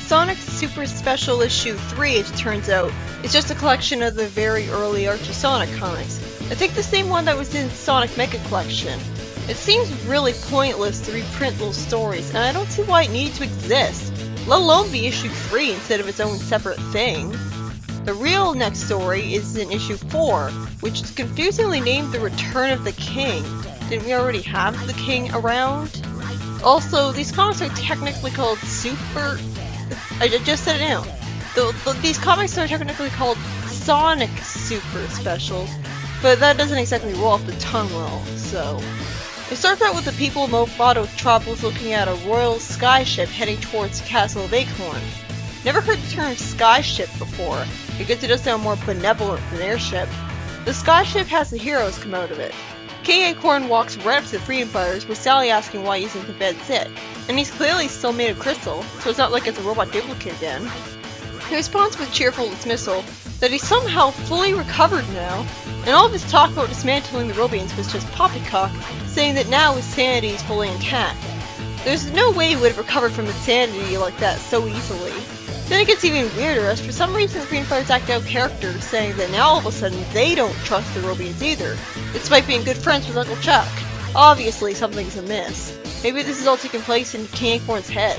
Sonic Super Special Issue 3, as it turns out, is just a collection of the very early Archie Sonic comics. I think the same one that was in Sonic Mega Collection. It seems really pointless to reprint those stories, and I don't see why it needed to exist, let alone be issue 3 instead of its own separate thing. The real next story is in issue 4, which is confusingly named The Return of the King. Didn't we already have the King around? Also, these comics are technically called Super... I just said it now. These comics are technically called Sonic Super Specials, but that doesn't exactly roll off the tongue well, so... It starts out with the people of Mototropolis looking at a royal skyship heading towards the Castle of Acorn. Never heard the term skyship before, because it does sound more benevolent than airship. The skyship has the heroes come out of it. King Acorn walks right up to the Freedom Fighters, with Sally asking why he isn't the bed sit, and he's clearly still made of crystal, so it's not like it's a robot duplicate again. He responds with cheerful dismissal that he's somehow fully recovered now, and all of his talk about dismantling the Robians was just poppycock, saying that now his sanity is fully intact. There's no way he would have recovered from insanity like that so easily. Then it gets even weirder, as for some reason the Freedom Fighters act out characters, saying that now all of a sudden they don't trust the Robians either, despite being good friends with Uncle Chuck. Obviously something's amiss. Maybe this is all taking place in King Acorn's head.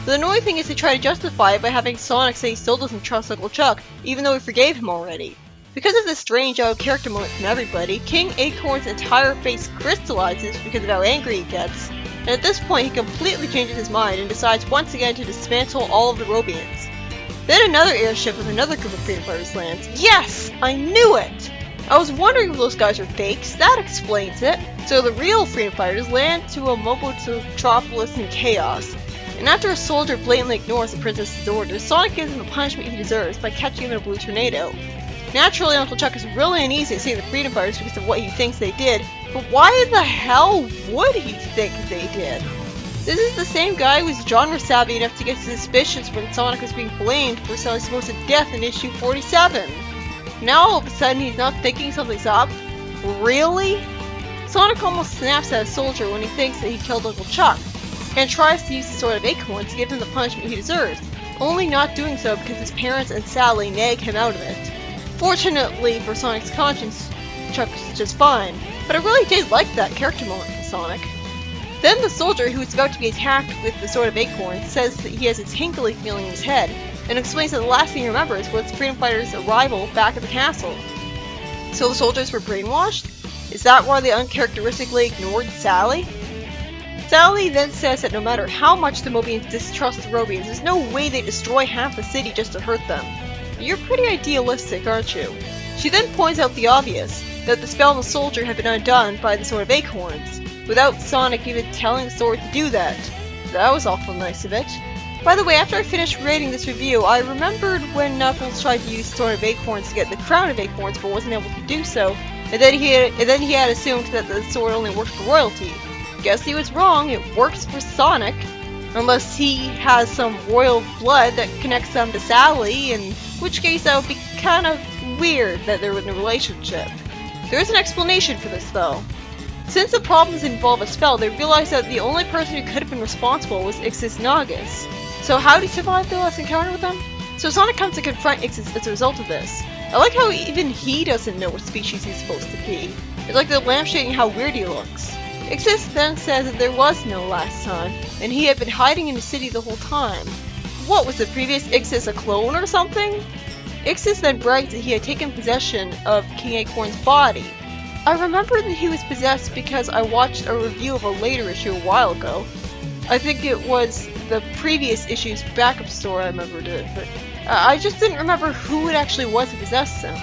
The annoying thing is they try to justify it by having Sonic say he still doesn't trust Uncle Chuck, even though he forgave him already. Because of this strange out-of-character moment from everybody, King Acorn's entire face crystallizes because of how angry he gets, and at this point he completely changes his mind and decides once again to dismantle all of the Robians. Then another airship with another group of Freedom Fighters lands. Yes! I knew it! I was wondering if those guys are fakes, that explains it. So the real Freedom Fighters land to a Mototropolis in chaos, and after a soldier blatantly ignores the princess's orders, Sonic gives him the punishment he deserves by catching him in a blue tornado. Naturally, Uncle Chuck is really uneasy at seeing the Freedom Fighters because of what he thinks they did, but why the hell would he think they did? This is the same guy who was genre savvy enough to get suspicious when Sonic was being blamed for Sally's supposed death in issue 47. Now all of a sudden he's not thinking something's up? Really? Sonic almost snaps at a soldier when he thinks that he killed Uncle Chuck, and tries to use the Sword of Acorn to give him the punishment he deserves, only not doing so because his parents and Sally nag him out of it. Fortunately for Sonic's conscience, Chuck is just fine, but I really did like that character moment for Sonic. Then the soldier who is about to be attacked with the Sword of Acorn says that he has a tingly feeling in his head, and explains that the last thing he remembers was the Freedom Fighters' arrival back at the castle. So the soldiers were brainwashed? Is that why they uncharacteristically ignored Sally? Sally then says that no matter how much the Mobians distrust the Robians, there's no way they destroy half the city just to hurt them. You're pretty idealistic, aren't you? She then points out the obvious, that the spell on the soldier had been undone by the Sword of Acorns, without Sonic even telling the sword to do that. That was awful nice of it. By the way, after I finished reading this review, I remembered when Knuckles tried to use Sword of Acorns to get the Crown of Acorns but wasn't able to do so, and then he had assumed that the sword only worked for royalty. Guess he was wrong, it works for Sonic. Unless he has some royal blood that connects them to Sally, in which case that would be kind of weird that they're in a relationship. There is an explanation for this though. Since the problems involve a spell, they realized that the only person who could have been responsible was Ixis Nagas. So how did he survive the last encounter with them? So Sonic comes to confront Ixis as a result of this. I like how even he doesn't know what species he's supposed to be. It's like the lampshading how weird he looks. Ixis then says that there was no last time, and he had been hiding in the city the whole time. What, was the previous Ixis a clone or something? Ixis then brags that he had taken possession of King Acorn's body. I remember that he was possessed because I watched a review of a later issue a while ago. I think it was the previous issue's backup story I remembered it, but I just didn't remember who it actually was who possessed him.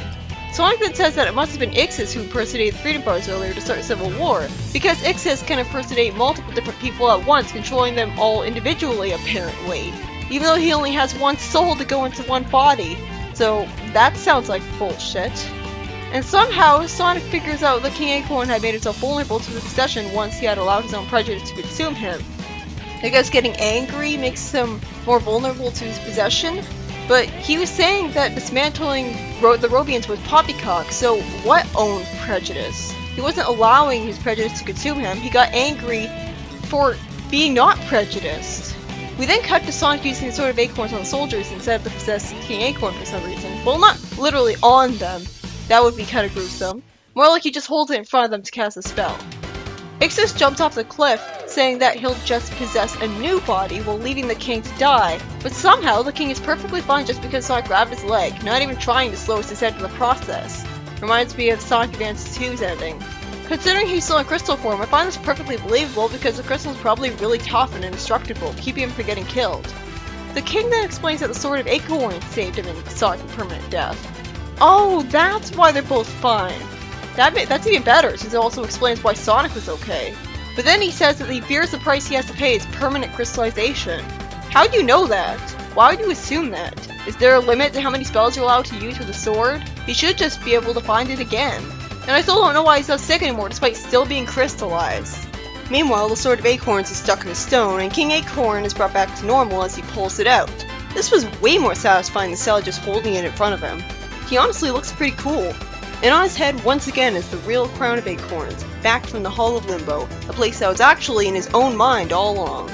Sonic then says that it must have been Ixis who impersonated the Freedom Fighters earlier to start a civil war, because Ixis can impersonate multiple different people at once, controlling them all individually apparently, even though he only has one soul to go into one body. So that sounds like bullshit. And somehow, Sonic figures out that King Acorn had made himself vulnerable to the possession once he had allowed his own prejudice to consume him. I guess getting angry makes him more vulnerable to his possession, but he was saying that dismantling the Robians was poppycock, so what own prejudice? He wasn't allowing his prejudice to consume him, he got angry for being not prejudiced. We then cut to Sonic using the Sword of Acorns on the soldiers instead of the possessed King Acorn for some reason. Well, not literally on them. That would be kind of gruesome. More like he just holds it in front of them to cast a spell. Ixis jumps off the cliff, saying that he'll just possess a new body while leaving the king to die, but somehow the king is perfectly fine just because Sonic grabbed his leg, not even trying to slow his descent in the process. Reminds me of Sonic Advance 2's ending. Considering he's still in crystal form, I find this perfectly believable because the crystal is probably really tough and indestructible, keeping him from getting killed. The king then explains that the Sword of Acorns saved him in Sonic's permanent death. Oh, that's why they're both fine. That's even better, since it also explains why Sonic was okay. But then he says that he fears the price he has to pay is permanent crystallization. How do you know that? Why would you assume that? Is there a limit to how many spells you're allowed to use with a sword? He should just be able to find it again. And I still don't know why he's not sick anymore despite still being crystallized. Meanwhile, the Sword of Acorns is stuck in a stone, and King Acorn is brought back to normal as he pulls it out. This was way more satisfying than Sally just holding it in front of him. He honestly looks pretty cool. And on his head, once again, is the real crown of acorns, back from the Hall of Limbo, a place that was actually in his own mind all along.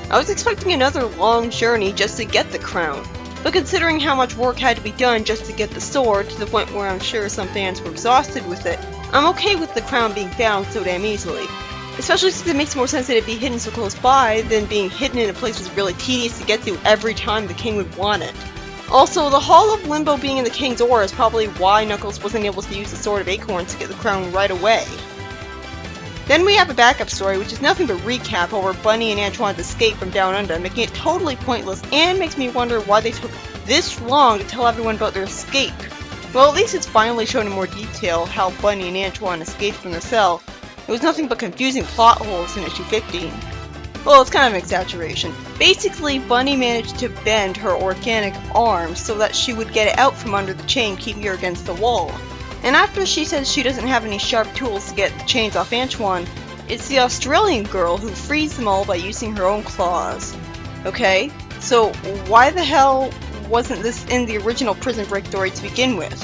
I was expecting another long journey just to get the crown, but considering how much work had to be done just to get the sword, to the point where I'm sure some fans were exhausted with it, I'm okay with the crown being found so damn easily. Especially since it makes more sense that it be hidden so close by than being hidden in a place that's really tedious to get to every time the king would want it. Also, the Hall of Limbo being in the King's Aura is probably why Knuckles wasn't able to use the Sword of Acorns to get the crown right away. Then we have a backup story, which is nothing but recap over Bunny and Antoine's escape from Down Under, making it totally pointless and makes me wonder why they took this long to tell everyone about their escape. Well, at least it's finally shown in more detail how Bunny and Antoine escaped from the cell. It was nothing but confusing plot holes in issue 15. Well, it's kind of an exaggeration. Basically, Bunny managed to bend her organic arm so that she would get it out from under the chain, keeping her against the wall. And after she says she doesn't have any sharp tools to get the chains off Antoine, it's the Australian girl who frees them all by using her own claws. Okay, so why the hell wasn't this in the original Prison Break story to begin with?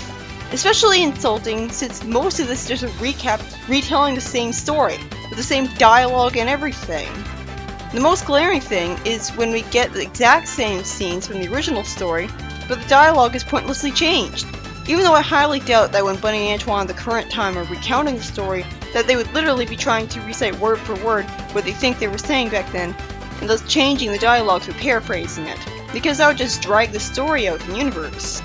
Especially insulting, since most of this is just a recap retelling the same story, with the same dialogue and everything. The most glaring thing is when we get the exact same scenes from the original story, but the dialogue is pointlessly changed. Even though I highly doubt that when Bunny and Antoine at the current time are recounting the story, that they would literally be trying to recite word for word what they think they were saying back then, and thus changing the dialogue through paraphrasing it, because that would just drag the story out in universe.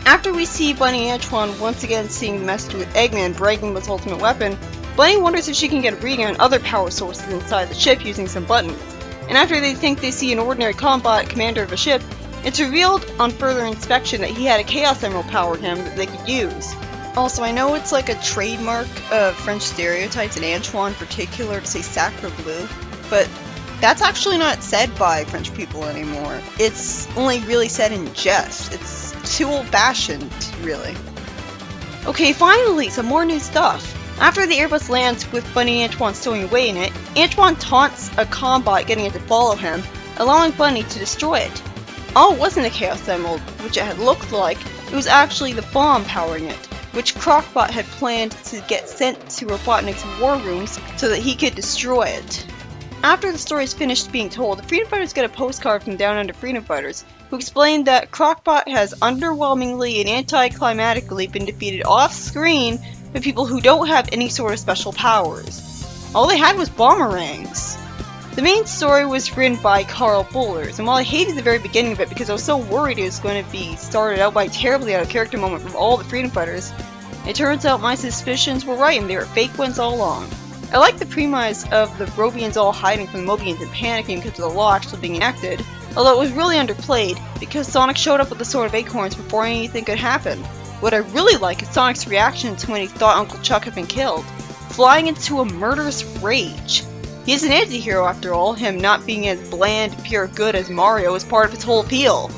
After we see Bunny and Antoine once again seeing the message with Eggman bragging about his ultimate weapon, Bunny wonders if she can get a reading on other power sources inside the ship using some buttons. And after they think they see an ordinary combat commander of a ship, it's revealed on further inspection that he had a Chaos Emerald power in him that they could use. Also, I know it's like a trademark of French stereotypes, and Antoine in particular, to say sacre bleu, but that's actually not said by French people anymore. It's only really said in jest. It's too old-fashioned, really. Okay, finally, some more new stuff. After the Airbus lands with Bunny and Antoine stowing away in it, Antoine taunts a combot getting it to follow him, allowing Bunny to destroy it. Oh, it wasn't a Chaos Emerald, which it had looked like, it was actually the bomb powering it, which Crocbot had planned to get sent to Robotnik's war rooms so that he could destroy it. After the story is finished being told, the Freedom Fighters get a postcard from Down Under Freedom Fighters, who explain that Crocbot has underwhelmingly and anticlimactically been defeated off-screen by people who don't have any sort of special powers. All they had was boomerangs. The main story was written by Carl Bullers, and while I hated the very beginning of it because I was so worried it was going to be started out by a terribly out of character moment from all the Freedom Fighters, it turns out my suspicions were right and they were fake ones all along. I like the premise of the Robians all hiding from the Mobians and panicking because of the law actually being enacted, although it was really underplayed because Sonic showed up with the Sword of Acorns before anything could happen. What I really like is Sonic's reaction to when he thought Uncle Chuck had been killed, flying into a murderous rage. He is an anti-hero after all, him not being as bland, pure good as Mario is part of its whole appeal.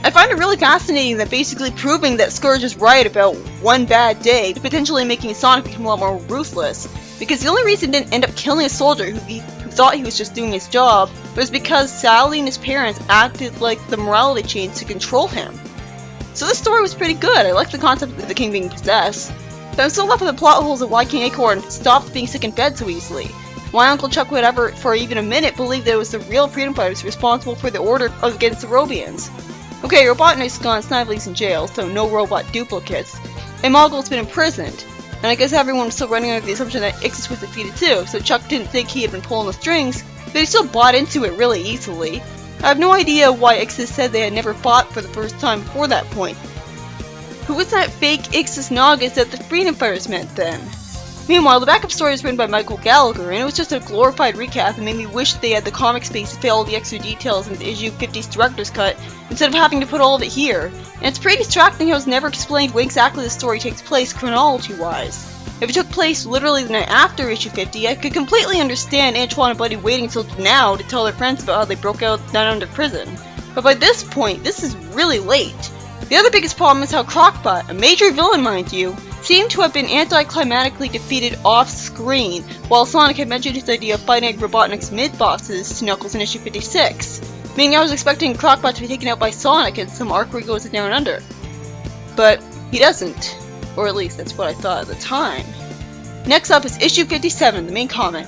I find it really fascinating that basically proving that Scourge is right about one bad day to potentially making Sonic become a lot more ruthless, because the only reason he didn't end up killing a soldier who thought he was just doing his job was because Sally and his parents acted like the morality chains to control him. So this story was pretty good. I like the concept of the king being possessed, but I'm still left with the plot holes of why King Acorn stopped being sick in bed so easily. My Uncle Chuck would ever, for even a minute, believe that it was the real freedom fighters responsible for the order against the Robians. Okay, Robotnik's gone, Snively's in jail, so no robot duplicates, and Moggle's been imprisoned. And I guess everyone was still running under the assumption that Ixis was defeated too, so Chuck didn't think he had been pulling the strings, but he still bought into it really easily. I have no idea why Ixis said they had never fought for the first time before that point. Who was that fake Ixis Nagas that the Freedom Fighters meant then? Meanwhile, the backup story was written by Michael Gallagher, and it was just a glorified recap and made me wish they had the comic space to fit all the extra details into issue 50's director's cut, instead of having to put all of it here. And it's pretty distracting how it's never explained when exactly the story takes place chronology-wise. If it took place literally the night after issue 50, I could completely understand Antoine and Buddy waiting until now to tell their friends about how they broke out down under prison. But by this point, this is really late. The other biggest problem is how Crockbot, a major villain mind you, seemed to have been anticlimatically defeated off-screen, while Sonic had mentioned his idea of fighting Robotnik's mid-bosses to Knuckles in issue 56, meaning I was expecting Crockbot to be taken out by Sonic in some arc where he goes down under. But he doesn't, or at least that's what I thought at the time. Next up is issue 57, the main comic.